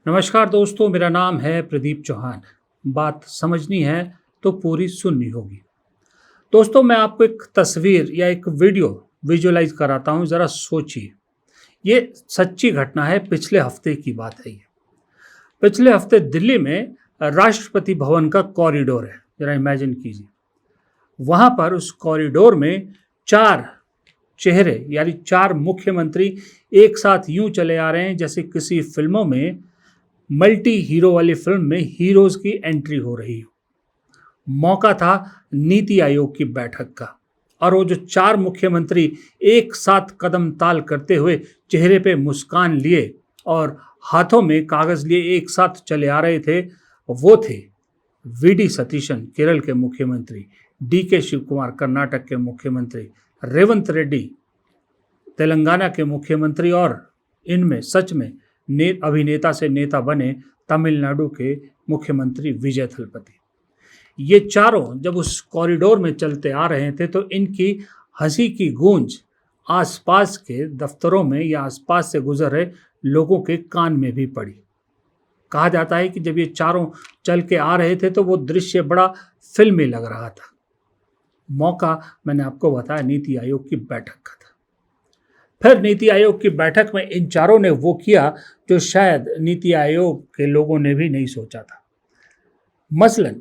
नमस्कार दोस्तों, मेरा नाम है प्रदीप चौहान। बात समझनी है तो पूरी सुननी होगी। दोस्तों, मैं आपको एक तस्वीर या एक वीडियो विजुअलाइज कराता हूँ, ज़रा सोचिए। ये सच्ची घटना है, पिछले हफ्ते की बात है ये। पिछले हफ्ते दिल्ली में राष्ट्रपति भवन का कॉरिडोर है, ज़रा इमेजिन कीजिए। वहाँ पर उस कॉरिडोर में 4 चेहरे यानी 4 मुख्यमंत्री एक साथ यूँ चले आ रहे हैं जैसे किसी फ़िल्मों में मल्टी हीरो वाली फ़िल्म में हीरोज़ की एंट्री हो रही हो। मौका था नीति आयोग की बैठक का, और वो जो 4 मुख्यमंत्री एक साथ कदम ताल करते हुए चेहरे पे मुस्कान लिए और हाथों में कागज़ लिए एक साथ चले आ रहे थे, वो थे वीडी सतीशन केरल के मुख्यमंत्री, डीके शिवकुमार कर्नाटक के मुख्यमंत्री, रेवंत रेड्डी तेलंगाना के मुख्यमंत्री और इनमें सच में अभिनेता से नेता बने तमिलनाडु के मुख्यमंत्री विजय थलपति। ये चारों जब उस कॉरिडोर में चलते आ रहे थे तो इनकी हंसी की गूंज आसपास के दफ्तरों में या आसपास से गुजर रहे लोगों के कान में भी पड़ी। कहा जाता है कि जब ये चारों चल के आ रहे थे तो वो दृश्य बड़ा फिल्मी लग रहा था। मौका मैंने आपको बताया नीति आयोग की बैठक का था। फिर नीति आयोग की बैठक में इन चारों ने वो किया जो शायद नीति आयोग के लोगों ने भी नहीं सोचा था। मसलन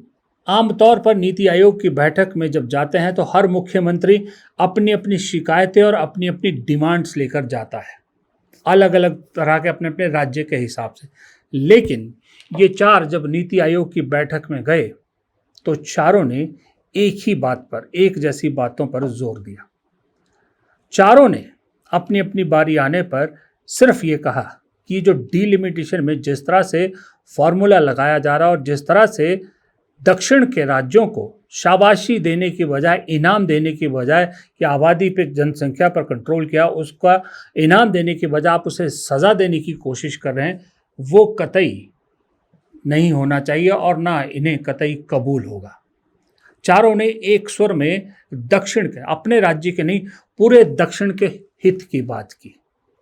आमतौर पर नीति आयोग की बैठक में जब जाते हैं तो हर मुख्यमंत्री अपनी अपनी शिकायतें और अपनी अपनी डिमांड्स लेकर जाता है, अलग अलग तरह के अपने अपने राज्य के हिसाब से। लेकिन ये 4 जब नीति आयोग की बैठक में गए तो चारों ने एक ही बात पर, एक जैसी बातों पर जोर दिया। चारों ने अपनी अपनी बारी आने पर सिर्फ ये कहा कि जो डिलिमिटेशन में जिस तरह से फॉर्मूला लगाया जा रहा है और जिस तरह से दक्षिण के राज्यों को शाबाशी देने की बजाय, इनाम देने की बजाय कि आबादी पे, जनसंख्या पर कंट्रोल किया, उसका इनाम देने की बजाय आप उसे सज़ा देने की कोशिश कर रहे हैं, वो कतई नहीं होना चाहिए और ना इन्हें कतई कबूल होगा। चारों ने एक स्वर में दक्षिण के, अपने राज्य के नहीं, पूरे दक्षिण के हित की बात की।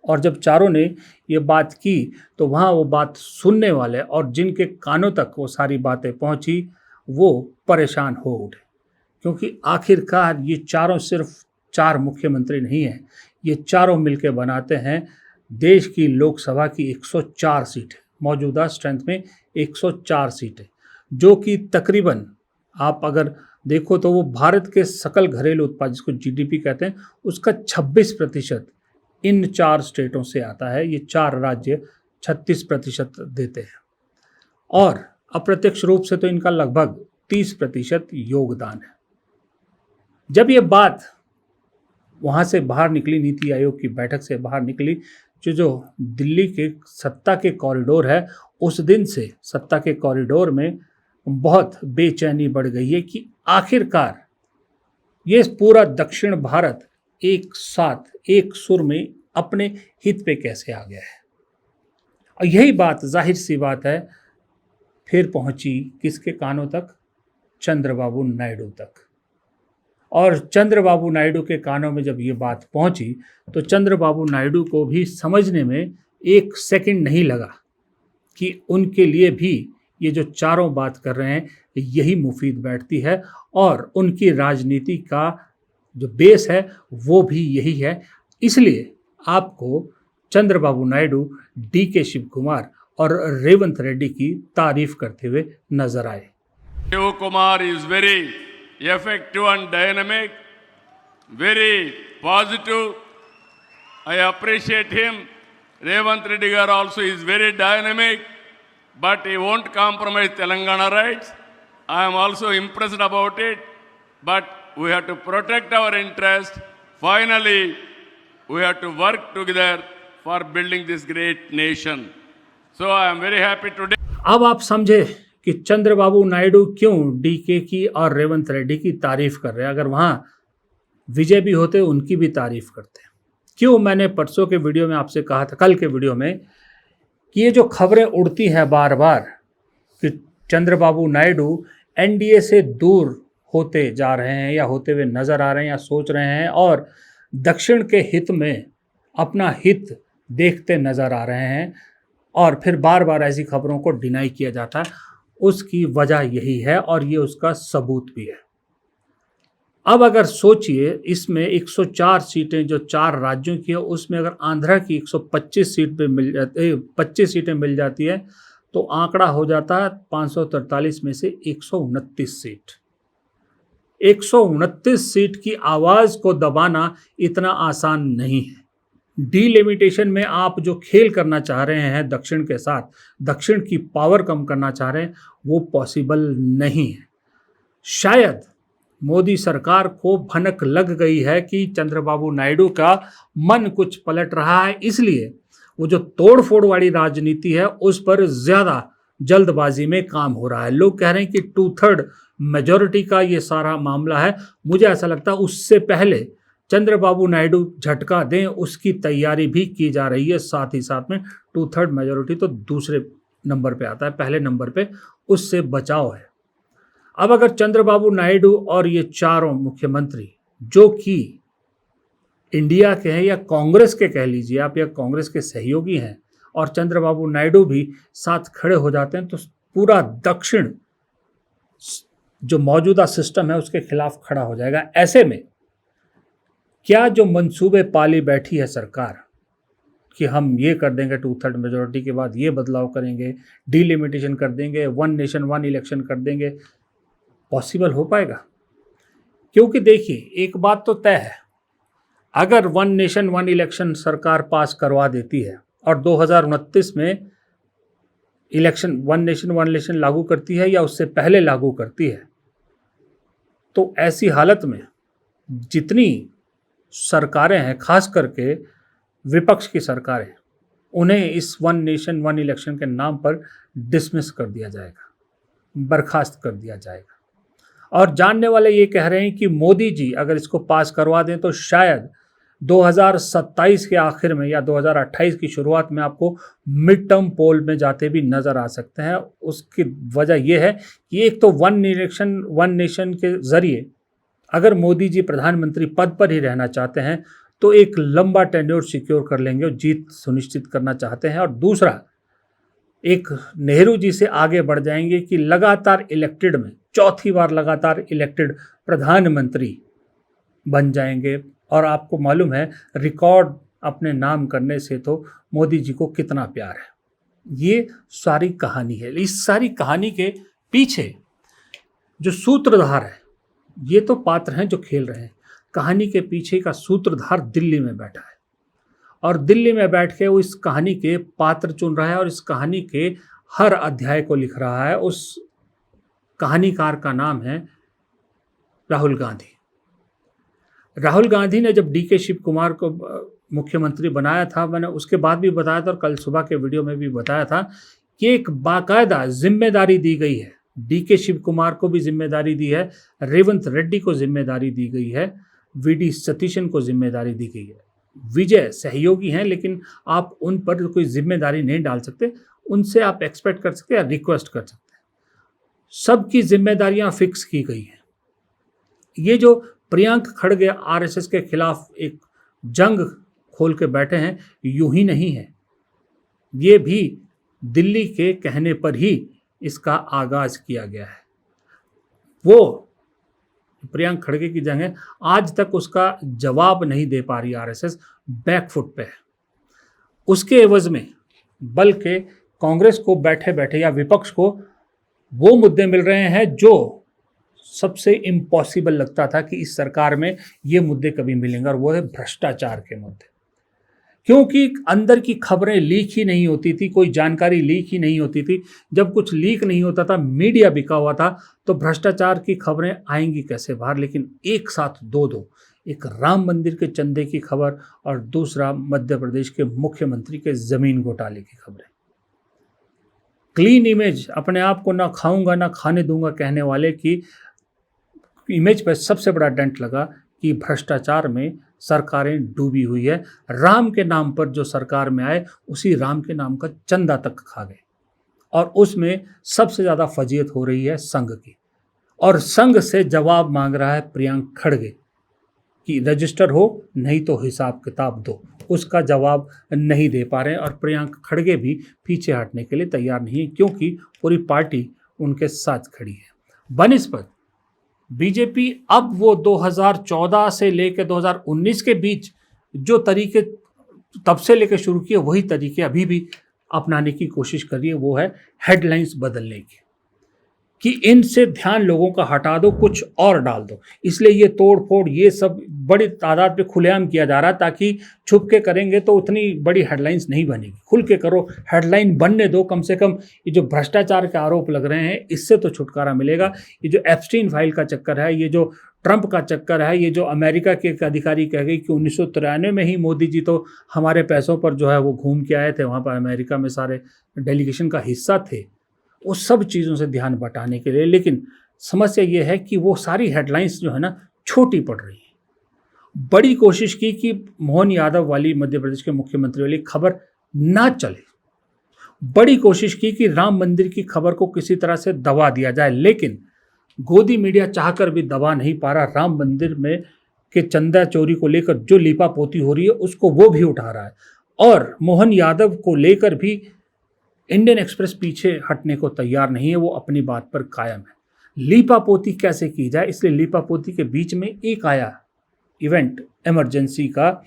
और जब चारों ने ये बात की तो वहाँ वो बात सुनने वाले और जिनके कानों तक वो सारी बातें पहुँची वो परेशान हो उठे, क्योंकि आखिरकार ये चारों सिर्फ 4 मुख्यमंत्री नहीं हैं, ये चारों मिलकर बनाते हैं देश की लोकसभा की 104 सीटें, मौजूदा स्ट्रेंथ में 104 सीटें, जो कि तकरीबन आप अगर देखो तो वो भारत के सकल घरेलू उत्पाद, जिसको जीडीपी कहते हैं, उसका 26% इन 4 स्टेटों से आता है। ये 4 राज्य 36% देते हैं और अप्रत्यक्ष रूप से तो इनका लगभग 30% योगदान है। जब ये बात वहाँ से बाहर निकली, नीति आयोग की बैठक से बाहर निकली, जो दिल्ली के सत्ता के कॉरिडोर है, उस दिन से सत्ता के कॉरिडोर में बहुत बेचैनी बढ़ गई है कि आखिरकार ये पूरा दक्षिण भारत एक साथ एक सुर में अपने हित पे कैसे आ गया है। और यही बात, जाहिर सी बात है, फिर पहुंची किसके कानों तक? चंद्रबाबू नायडू तक। और चंद्रबाबू नायडू के कानों में जब ये बात पहुंची तो चंद्रबाबू नायडू को भी समझने में एक सेकंड नहीं लगा कि उनके लिए भी ये जो चारों बात कर रहे हैं यही मुफीद बैठती है और उनकी राजनीति का जो बेस है वो भी यही है। इसलिए आपको चंद्रबाबू नायडू, डीके शिव कुमार और रेवंत रेड्डी की तारीफ करते हुए नजर आए। Shiv Kumar is very effective and dynamic, very positive. I appreciate him. Revanth Reddy Garu also is very dynamic, but he won't compromise Telangana rights. I am also impressed about it, but we have to protect our interest. Finally, we have to work together for building this great nation. So I am very happy today. अब आप समझे कि चंद्रबाबू नायडू क्यों DK की और रेवंत रेड्डी की तारीफ कर रहे हैं। अगर वहाँ विजय भी होते उनकी भी तारीफ करते। क्यों मैंने परसों के वीडियो में आपसे कहा था, कल के वीडियो में, कि ये जो खबरें उड़ती हैं बार बार कि चंद्रबाबू नायडू एनडीए से दूर होते जा रहे हैं या होते हुए नज़र आ रहे हैं या सोच रहे हैं और दक्षिण के हित में अपना हित देखते नज़र आ रहे हैं, और फिर बार बार ऐसी खबरों को डिनाई किया जाता है। उसकी वजह यही है और ये उसका सबूत भी है। अब अगर सोचिए, इसमें 104 सीटें जो 4 राज्यों की है, उसमें अगर आंध्रा की 125 सीट पे 25 सीटें मिल जाती है तो आंकड़ा हो जाता है 543 में से 129 सीट। 129 सीट की आवाज को दबाना इतना आसान नहीं है। डीलिमिटेशन में आप जो खेल करना चाह रहे हैं दक्षिण के साथ, दक्षिण की पावर कम करना चाह रहे हैं, वो पॉसिबल नहीं है। शायद मोदी सरकार को भनक लग गई है कि चंद्रबाबू नायडू का मन कुछ पलट रहा है, इसलिए वो जो तोड़-फोड़ वाली राजनीति है उस पर ज़्यादा जल्दबाजी में काम हो रहा है। लोग कह रहे हैं कि 2/3 मेजॉरिटी का ये सारा मामला है। मुझे ऐसा लगता है उससे पहले चंद्रबाबू नायडू झटका दें, उसकी तैयारी भी की जा रही है। साथ ही साथ में 2/3 मेजॉरिटी तो दूसरे नंबर पे आता है, पहले नंबर पे उससे बचाव है। अब अगर चंद्रबाबू नायडू और ये चारों मुख्यमंत्री जो कि इंडिया के हैं या कांग्रेस के कह लीजिए आप, या कांग्रेस के सहयोगी हैं, और चंद्रबाबू नायडू भी साथ खड़े हो जाते हैं तो पूरा दक्षिण जो मौजूदा सिस्टम है उसके खिलाफ खड़ा हो जाएगा। ऐसे में क्या जो मंसूबे पाली बैठी है सरकार कि हम ये कर देंगे 2/3 मेजॉरिटी के बाद ये बदलाव करेंगे, डीलिमिटेशन कर देंगे, 1 नेशन 1 इलेक्शन कर देंगे, पॉसिबल हो पाएगा? क्योंकि देखिए एक बात तो तय है, अगर 1 नेशन 1 इलेक्शन सरकार पास करवा देती है और 2029 में इलेक्शन 1 नेशन 1 इलेक्शन लागू करती है या उससे पहले लागू करती है, तो ऐसी हालत में जितनी सरकारें हैं, खास करके विपक्ष की सरकारें, उन्हें इस 1 नेशन 1 इलेक्शन के नाम पर डिसमिस कर दिया जाएगा, बर्खास्त कर दिया जाएगा। और जानने वाले ये कह रहे हैं कि मोदी जी अगर इसको पास करवा दें तो शायद 2027 के आखिर में या 2028 की शुरुआत में आपको मिड टर्म पोल में जाते भी नज़र आ सकते हैं। उसकी वजह यह है कि एक तो 1 इलेक्शन 1 नेशन के ज़रिए अगर मोदी जी प्रधानमंत्री पद पर ही रहना चाहते हैं तो एक लंबा टेन्योर सिक्योर कर लेंगे और जीत सुनिश्चित करना चाहते हैं, और दूसरा एक नेहरू जी से आगे बढ़ जाएंगे कि लगातार इलेक्टेड में चौथी बार लगातार इलेक्टेड प्रधानमंत्री बन जाएंगे। और आपको मालूम है रिकॉर्ड अपने नाम करने से तो मोदी जी को कितना प्यार है। ये सारी कहानी है। इस सारी कहानी के पीछे जो सूत्रधार है, ये तो पात्र हैं जो खेल रहे हैं, कहानी के पीछे का सूत्रधार दिल्ली में बैठा है और दिल्ली में बैठ के वो इस कहानी के पात्र चुन रहा है और इस कहानी के हर अध्याय को लिख रहा है। उस कहानीकार का नाम है राहुल गांधी। राहुल गांधी ने जब डीके शिव कुमार को मुख्यमंत्री बनाया था, मैंने उसके बाद भी बताया था और कल सुबह के वीडियो में भी बताया था कि एक बाकायदा जिम्मेदारी दी गई है। डीके शिव कुमार को भी जिम्मेदारी दी है, रेवंत रेड्डी को जिम्मेदारी दी गई है, वीडी सतीशन को जिम्मेदारी दी गई है। विजय सहयोगी हैं लेकिन आप उन पर कोई जिम्मेदारी नहीं डाल सकते, उनसे आप एक्सपेक्ट कर सकते हैं, रिक्वेस्ट कर सकते हैं। सबकी जिम्मेदारियां फिक्स की गई हैं। ये जो प्रियंक खड़गे आरएसएस के खिलाफ एक जंग खोल के बैठे हैं, यूं ही नहीं है, ये भी दिल्ली के कहने पर ही इसका आगाज किया गया है। वो प्रियंक खड़गे की जंग है, आज तक उसका जवाब नहीं दे पा रही आरएसएस, बैकफुट पे है। उसके एवज में बल्कि कांग्रेस को बैठे बैठे या विपक्ष को वो मुद्दे मिल रहे हैं जो सबसे इम्पॉसिबल लगता था कि इस सरकार में ये मुद्दे कभी मिलेंगे, और वो है भ्रष्टाचार के मुद्दे। क्योंकि अंदर की खबरें लीक ही नहीं होती थी, कोई जानकारी लीक ही नहीं होती थी। जब कुछ लीक नहीं होता था, मीडिया बिका हुआ था, तो भ्रष्टाचार की खबरें आएंगी कैसे बाहर। लेकिन एक साथ दो, एक राम मंदिर के चंदे की खबर और दूसरा मध्य प्रदेश के मुख्यमंत्री के जमीन घोटाले की खबरें। क्लीन इमेज, अपने आप को ना खाऊंगा ना खाने दूंगा कहने वाले की इमेज पर सबसे बड़ा डेंट लगा कि भ्रष्टाचार में सरकारें डूबी हुई है। राम के नाम पर जो सरकार में आए, उसी राम के नाम का चंदा तक खा गए, और उसमें सबसे ज़्यादा फजीयत हो रही है संघ की। और संघ से जवाब मांग रहा है प्रियंक खड़गे कि रजिस्टर हो, नहीं तो हिसाब किताब दो। उसका जवाब नहीं दे पा रहे हैं। और प्रियंक खड़गे भी पीछे हटने के लिए तैयार नहीं है, क्योंकि पूरी पार्टी उनके साथ खड़ी है। बनिस्पत बीजेपी अब वो 2014 से लेकर 2019 के बीच जो तरीके तब से लेकर शुरू किए, वही तरीके अभी भी अपनाने की कोशिश कर रही है। वो है हेडलाइंस बदलने की, कि इनसे ध्यान लोगों का हटा दो, कुछ और डाल दो। इसलिए ये तोड़ फोड़ ये सब बड़ी तादाद पे खुलेआम किया जा रहा है, ताकि छुप के करेंगे तो उतनी बड़ी हेडलाइंस नहीं बनेगी। खुल के करो, हेडलाइन बनने दो। कम से कम ये जो भ्रष्टाचार के आरोप लग रहे हैं, इससे तो छुटकारा मिलेगा। ये जो एप्स्टीन फाइल का चक्कर है, ये जो ट्रंप का चक्कर है, ये जो अमेरिका के एक अधिकारी कह गई कि 1993 में ही मोदी जी तो हमारे पैसों पर जो है वो घूम के आए थे, वहाँ पर अमेरिका में सारे डेलीगेशन का हिस्सा थे, उस सब चीज़ों से ध्यान बटाने के लिए। लेकिन समस्या ये है कि वो सारी हेडलाइंस जो है ना छोटी पड़ रही है। बड़ी कोशिश की कि मोहन यादव वाली, मध्य प्रदेश के मुख्यमंत्री वाली खबर ना चले। बड़ी कोशिश की कि राम मंदिर की खबर को किसी तरह से दबा दिया जाए, लेकिन गोदी मीडिया चाहकर भी दबा नहीं पा रहा। राम मंदिर में के चंदा चोरी को लेकर जो लीपापोती हो रही है उसको वो भी उठा रहा है, और मोहन यादव को लेकर भी इंडियन एक्सप्रेस पीछे हटने को तैयार नहीं है। वो अपनी बात पर कायम है। लीपापोती कैसे की जाए, इसलिए लीपापोती के बीच में एक आया इवेंट, इमरजेंसी का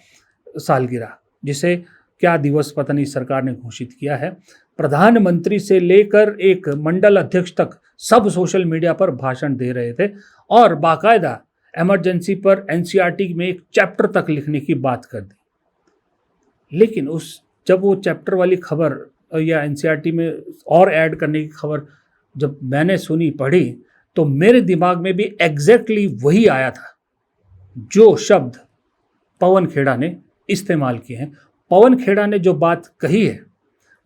सालगिरह, जिसे क्या दिवस पता नहीं सरकार ने घोषित किया है। प्रधानमंत्री से लेकर एक मंडल अध्यक्ष तक सब सोशल मीडिया पर भाषण दे रहे थे, और बाकायदा इमरजेंसी पर एनसीईआरटी में एक चैप्टर तक लिखने की बात कर दी। लेकिन जब वो चैप्टर वाली खबर या एनसीईआरटी में और ऐड करने की खबर जब मैंने सुनी, पढ़ी, तो मेरे दिमाग में भी एग्जैक्टली वही आया था जो शब्द पवन खेड़ा ने इस्तेमाल किए हैं। पवन खेड़ा ने जो बात कही है,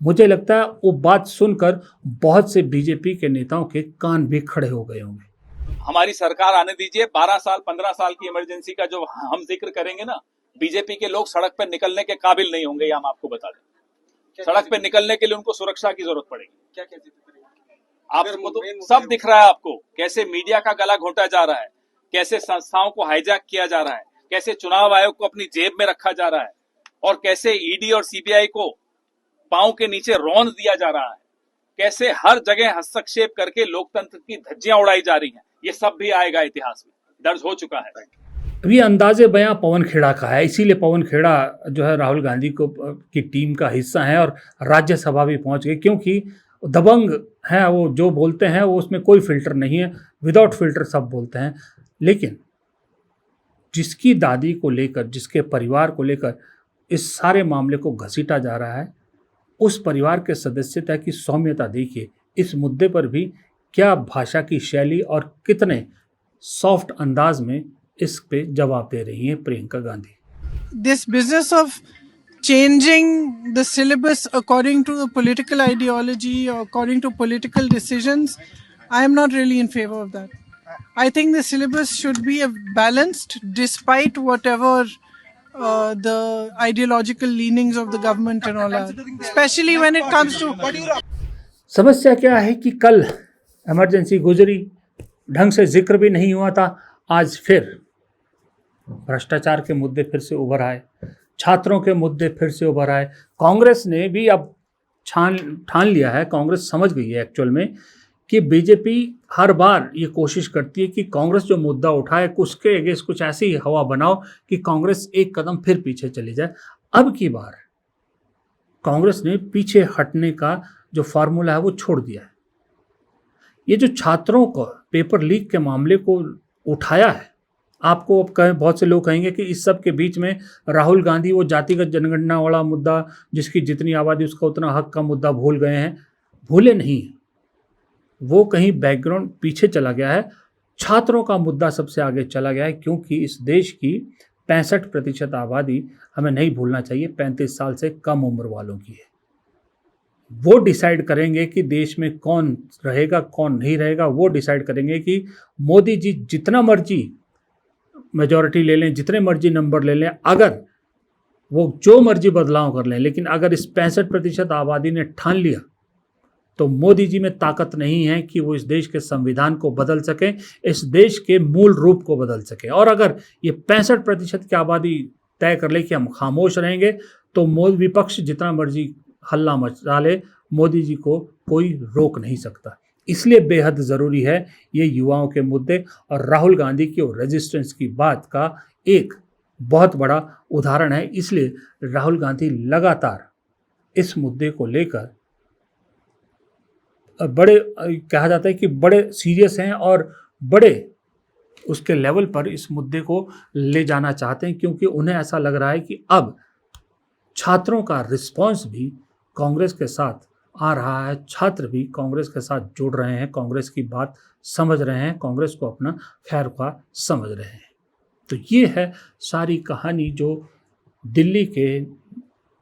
मुझे लगता है वो बात सुनकर बहुत से बीजेपी के नेताओं के कान भी खड़े हो गए होंगे। हमारी सरकार आने दीजिए। 12 साल 15 साल की इमरजेंसी का जो हम जिक्र करेंगे ना, बीजेपी के लोग सड़क पर निकलने के काबिल नहीं होंगे, ये हम आपको बता दें। सड़क पे निकलने के लिए उनको सुरक्षा की जरूरत पड़ेगी। क्या क्या आपको तो सब दिख रहा है, आपको कैसे मीडिया का गला घोंटा जा रहा है, कैसे संस्थाओं को हाईजैक किया जा रहा है, कैसे चुनाव आयोग को अपनी जेब में रखा जा रहा है, और कैसे ईडी और सीबीआई को पांव के नीचे रौंद दिया जा रहा है, कैसे हर जगह हस्तक्षेप करके लोकतंत्र की धज्जियां उड़ाई जा रही हैं। ये सब भी आएगा, इतिहास में दर्ज हो चुका है। अभी अंदाजे बयां पवन खेड़ा का है, इसीलिए पवन खेड़ा जो है राहुल गांधी की टीम का हिस्सा है और राज्यसभा भी पहुंच गए, क्योंकि दबंग हैं वो, जो बोलते हैं वो उसमें कोई फिल्टर नहीं है, विदाउट फिल्टर सब बोलते हैं। लेकिन जिसकी दादी को लेकर, जिसके परिवार को लेकर इस सारे मामले को घसीटा जा रहा है, उस परिवार के सदस्यता की सौम्यता देखिए। इस मुद्दे पर भी क्या भाषा की शैली और कितने सॉफ्ट अंदाज में इस पे जवाब दे रही हैं Priyanka Gandhi. This business of changing the syllabus according to the political ideology or according to political decisions, I am not really in favor of that. I think the syllabus should be balanced despite whatever the ideological leanings of the government and all that, especially when it comes to समस्या क्या है कि कल emergency गुजरी, ढंग से जिक्र भी नहीं हुआ था, आज फिर भ्रष्टाचार के मुद्दे फिर से उभर आए, छात्रों के मुद्दे फिर से उभर आए। कांग्रेस ने भी अब ठान लिया है, कांग्रेस समझ गई है एक्चुअल में कि बीजेपी हर बार ये कोशिश करती है कि कांग्रेस जो मुद्दा उठाए उसके अगेंस्ट कुछ ऐसी हवा बनाओ कि कांग्रेस एक कदम फिर पीछे चली जाए। अब की बार कांग्रेस ने पीछे हटने का जो फार्मूला है वो छोड़ दिया है। ये जो छात्रों को पेपर लीक के मामले को उठाया है, आपको अब बहुत से लोग कहेंगे कि इस सब के बीच में राहुल गांधी वो जातिगत जनगणना वाला मुद्दा, जिसकी जितनी आबादी उसका उतना हक का मुद्दा भूल गए हैं। भूले नहीं, वो कहीं बैकग्राउंड पीछे चला गया है। छात्रों का मुद्दा सबसे आगे चला गया है, क्योंकि इस देश की 65% आबादी, हमें नहीं भूलना चाहिए, 35 साल से कम उम्र वालों की है। वो डिसाइड करेंगे कि देश में कौन रहेगा कौन नहीं रहेगा। वो डिसाइड करेंगे कि मोदी जी जितना मर्जी मेजॉरिटी ले लें, जितने मर्जी नंबर ले लें, अगर वो जो मर्जी बदलाव कर लें, लेकिन अगर इस 65% आबादी ने ठान लिया तो मोदी जी में ताकत नहीं है कि वो इस देश के संविधान को बदल सकें, इस देश के मूल रूप को बदल सकें। और अगर ये 65% की आबादी तय कर ले कि हम खामोश रहेंगे तो मोदी विपक्ष जितना मर्जी हल्ला मचा ले, मोदी जी को कोई रोक नहीं सकता। इसलिए बेहद ज़रूरी है ये युवाओं के मुद्दे, और राहुल गांधी की और रेजिस्टेंस की बात का एक बहुत बड़ा उदाहरण है। इसलिए राहुल गांधी लगातार इस मुद्दे को लेकर बड़े, कहा जाता है कि बड़े सीरियस हैं और बड़े उसके लेवल पर इस मुद्दे को ले जाना चाहते हैं, क्योंकि उन्हें ऐसा लग रहा है कि अब छात्रों का रिस्पांस भी कांग्रेस के साथ आ रहा है, छात्र भी कांग्रेस के साथ जुड़ रहे हैं, कांग्रेस की बात समझ रहे हैं, कांग्रेस को अपना खैर ख्वाह समझ रहे हैं। तो ये है सारी कहानी जो दिल्ली के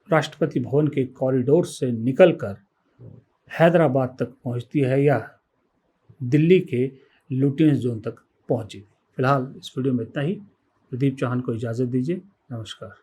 राष्ट्रपति भवन के कॉरिडोर से निकलकर हैदराबाद तक पहुंचती है या दिल्ली के लुटियंस जोन तक पहुंची। फिलहाल इस वीडियो में इतना ही। प्रदीप चौहान को इजाज़त दीजिए। नमस्कार।